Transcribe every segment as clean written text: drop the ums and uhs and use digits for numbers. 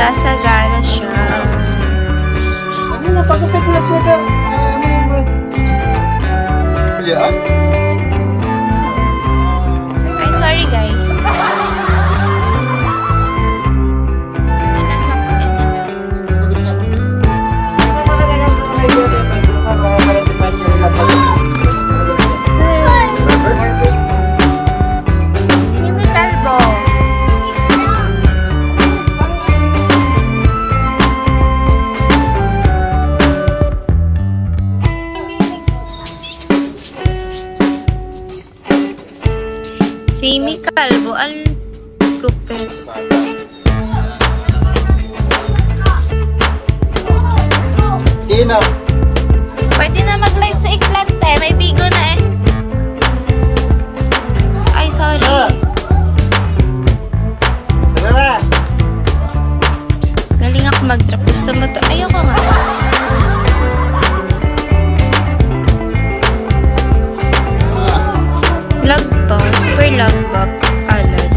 Sasagana siya. Ano na, pagkapit na po ito. Yan? Ay, sorry guys. Simi Calvo. Simi Calvo al Cooper. Ina. Pwede na mag-live sa Eklante. May bigo na eh. Ay, sorry. Tara na. Galing ako mag-drop. Gusto mo to? Ayoko nga. Lag ba? Super lag ba? Alad.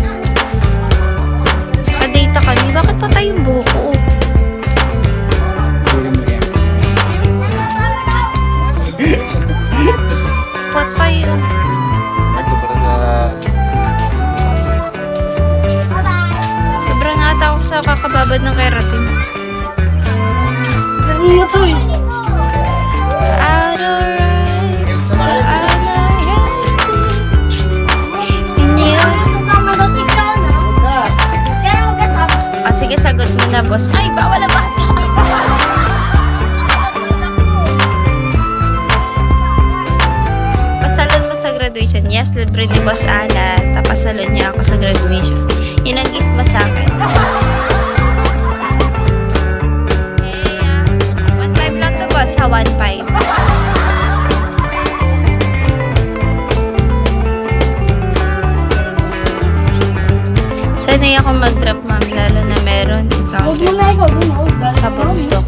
Kadata kami. Bakit patay yung buhok ko? Patay oh. Ito para Sobrang ata ako sa kakababad ng keratin. Ganun na to eh. Sige, sagot mo na, boss. Ay, bawal na bata. Pasalon mo sa graduation. Yes, libre ni Boss Ala. Tapasalon niya ako sa graduation. Yun ang gift mo sa akin. Eh, 1.5 lang to, boss. Ha, 1.5. Sanay ako mag-drop, ma'am, lalo na meron encounter sa bundok.